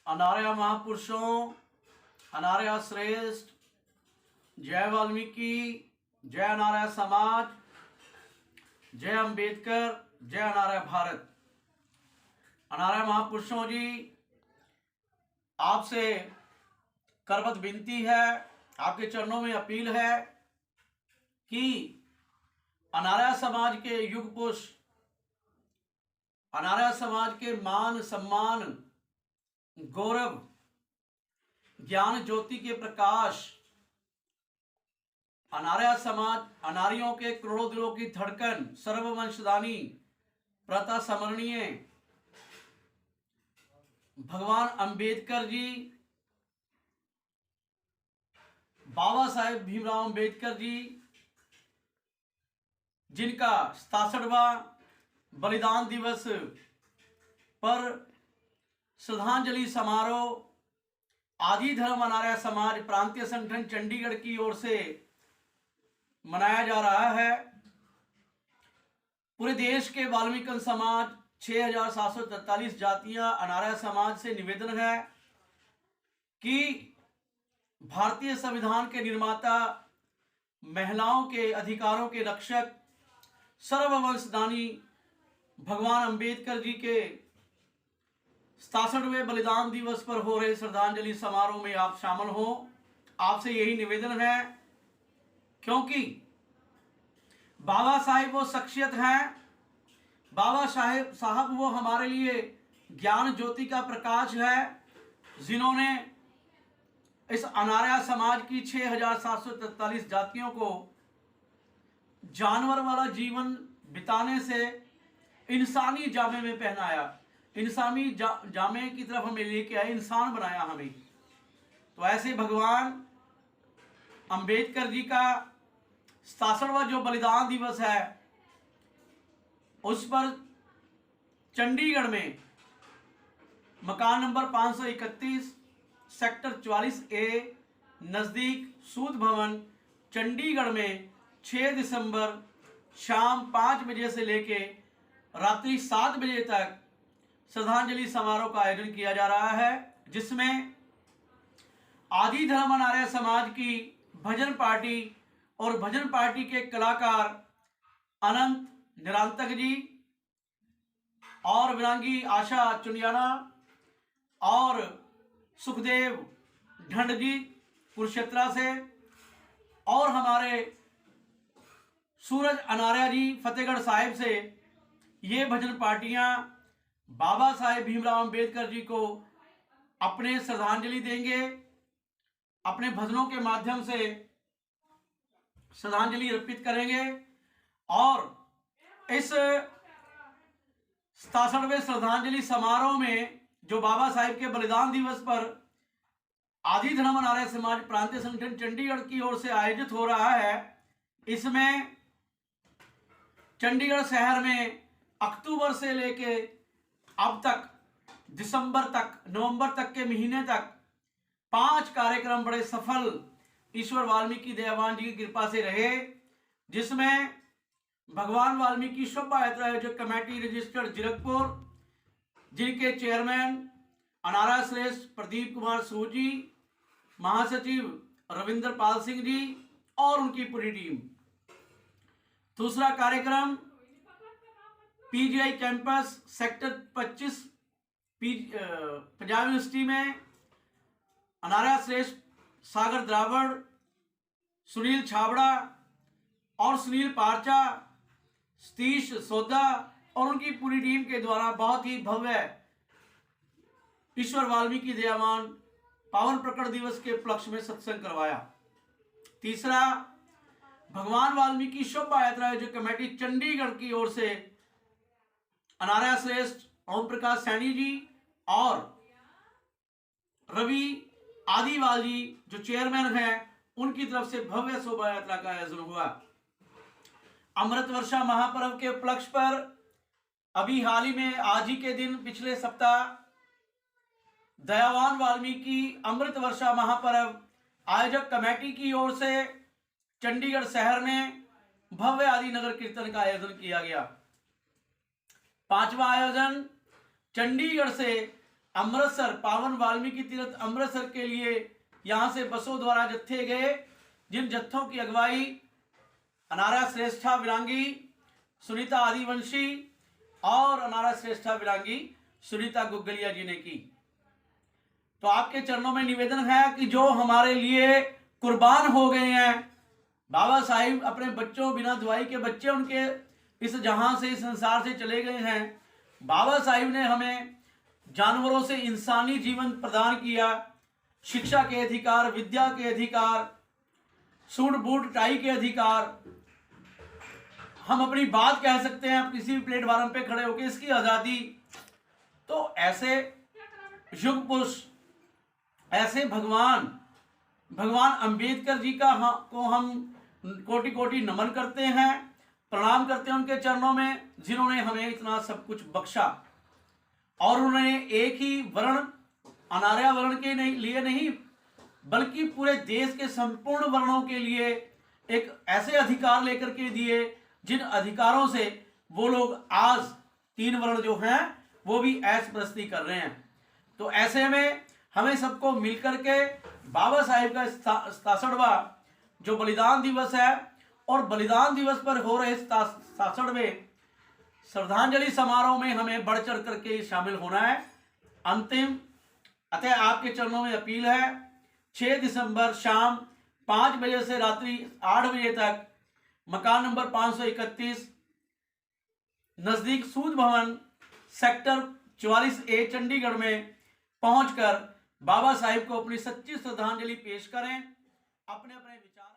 अनार्य महापुरुषों, अनार्य श्रेष्ठ, जय वाल्मीकि, जय अनार्य समाज, जय अंबेडकर, जय अनार्य भारत। अनार्य महापुरुषों जी, आपसे करबद्ध विनती है, आपके चरणों में अपील है कि अनार्य समाज के युग पुरुष, अनार्य समाज के मान सम्मान, गौरव, ज्ञान ज्योति के प्रकाश, अनार्य समाज, अनार्यों के करोड़ों दिलों की धड़कन, सर्ववंशदानी, प्रथा स्मरणीय भगवान अंबेडकर जी, बाबा साहेब भीमराव अंबेडकर जी, जिनका 67वां बलिदान दिवस पर श्रद्धांजलि समारोह आदि धर्म अनार्य समाज प्रांतीय संगठन चंडीगढ़ की ओर से मनाया जा रहा है। पूरे देश के वाल्मीकि समाज 6743 जातियां अनार्य समाज से निवेदन है कि भारतीय संविधान के निर्माता, महिलाओं के अधिकारों के रक्षक, सर्ववंशदानी भगवान अंबेडकर जी के 67वें बलिदान दिवस पर हो रहे श्रद्धांजलि समारोह में आप शामिल हो। आपसे यही निवेदन है, क्योंकि बाबा साहेब वो शख्सियत हैं, बाबा साहब वो हमारे लिए ज्ञान ज्योति का प्रकाश है, जिन्होंने इस अनार्य समाज की 6743 जातियों को जानवर वाला जीवन बिताने से इंसानी जामे में पहनाया, इंसानी जामे की तरफ हमें लेके आए, इंसान बनाया हमें। तो ऐसे भगवान अंबेडकर जी का 67वां जो बलिदान दिवस है, उस पर चंडीगढ़ में मकान नंबर 531 सेक्टर 44A नजदीक सूद भवन चंडीगढ़ में 6 दिसंबर शाम 5 बजे से लेके रात्रि 7 बजे तक श्रद्धांजलि समारोह का आयोजन किया जा रहा है, जिसमें आदि धर्म अनार्य समाज की भजन पार्टी और भजन पार्टी के कलाकार अनंत निरांतक जी और विरांगी आशा चुनियाना और सुखदेव ढंड जी कुरुक्षेत्रा से, और हमारे सूरज अनार्य जी फतेहगढ़ साहिब से, ये भजन पार्टियां बाबा साहेब भीमराव अंबेडकर जी को अपने श्रद्धांजलि देंगे, अपने भजनों के माध्यम से श्रद्धांजलि अर्पित करेंगे। और इस 67वें श्रद्धांजलि समारोह में जो बाबा साहेब के बलिदान दिवस पर आदि धर्म अनार्य समाज प्रांतीय संगठन चंडीगढ़ की ओर से आयोजित हो रहा है, इसमें चंडीगढ़ शहर में अक्टूबर से लेके अब तक दिसंबर तक, नवंबर तक के महीने तक 5 कार्यक्रम बड़े सफल ईश्वर वाल्मीकि दयावान जी की कृपा से रहे, जिसमें भगवान वाल्मीकि शोभा यात्रा आयोजक कमेटी रजिस्टर्ड जीरकपुर, जिनके चेयरमैन अनार्य श्रेष्ठ प्रदीप कुमार सूद जी, महासचिव रविंद्र पाल सिंह जी और उनकी पूरी टीम। दूसरा कार्यक्रम PGI campus sector 25 Punjab university में अनार्य श्रेष्ठ सागर द्रावड़, सुनील छाबड़ा और सुनील पारचा, सतीश सोदा और उनकी पूरी टीम के द्वारा बहुत ही भव्य ईश्वर वाल्मीकि दयावान पावन प्रकट दिवस के उपलक्ष्य में सत्संग करवाया। तीसरा, भगवान वाल्मीकि शोभा यात्रा आयोजक कमेटी चंडीगढ़ की ओर से अनार्य श्रेष्ठ ओम प्रकाश सैनी जी और रवि आदिवाल जी जो चेयरमैन हैं, उनकी तरफ से भव्य शोभा यात्रा का आयोजन हुआ। अमृत वर्षा महापर्व के उपलक्ष्य पर अभी हाल ही में आज ही के दिन पिछले सप्ताह दयावान वाल्मीकि अमृत वर्षा महापर्व आयोजक कमेटी की ओर से चंडीगढ़ शहर में भव्य आदि नगर कीर्तन का आयोजन किया गया। 5वां आयोजन चंडीगढ़ से अमृतसर, पावन वाल्मीकि तीर्थ अमृतसर के लिए यहां से बसों द्वारा जत्थे गए, जिन जत्थों की अगुवाई अनारा श्रेष्ठा विरांगी सुनीता आदिवंशी और अनारा श्रेष्ठा विरांगी सुनीता गुग्गलिया जी ने की। तो आपके चरणों में निवेदन है कि जो हमारे लिए कुर्बान हो गए हैं, बाबा साहिब अपने बच्चों, बिना दवाई के बच्चे उनके इस जहां से, इस संसार से चले गए हैं। बाबा साहिब ने हमें जानवरों से इंसानी जीवन प्रदान किया, शिक्षा के अधिकार, विद्या के अधिकार, सूट बूट टाई के अधिकार, हम अपनी बात कह सकते हैं किसी भी प्लेटफार्म पे खड़े होकर, इसकी आज़ादी। तो ऐसे युग पुरुष, ऐसे भगवान अंबेडकर जी का को हम कोटि कोटि नमन करते हैं, प्रणाम करते हैं उनके चरणों में, जिन्होंने हमें इतना सब कुछ बख्शा। और उन्होंने एक ही वर्ण, अनार्य वर्ण के लिए नहीं, बल्कि पूरे देश के संपूर्ण वर्णों के लिए एक ऐसे अधिकार लेकर के दिए, जिन अधिकारों से वो लोग आज 3 वर्ण जो हैं वो भी ऐश प्रस्ती कर रहे हैं। तो ऐसे में हमें सबको मिलकर के बाबा साहिब का 67वां जो बलिदान दिवस है, और बलिदान दिवस पर हो रहे 67वें श्रद्धांजलि समारोह में हमें बढ़ चढ़ करके शामिल होना है। अंतिम अतः आपके चरणों में अपील है, 6 दिसंबर शाम 5 बजे से रात्रि 8 बजे तक मकान नंबर 531 नजदीक सूद भवन सेक्टर 44A चंडीगढ़ में पहुंचकर बाबा साहिब को अपनी सच्ची श्रद्धांजलि पेश करें। अपने अपने विचार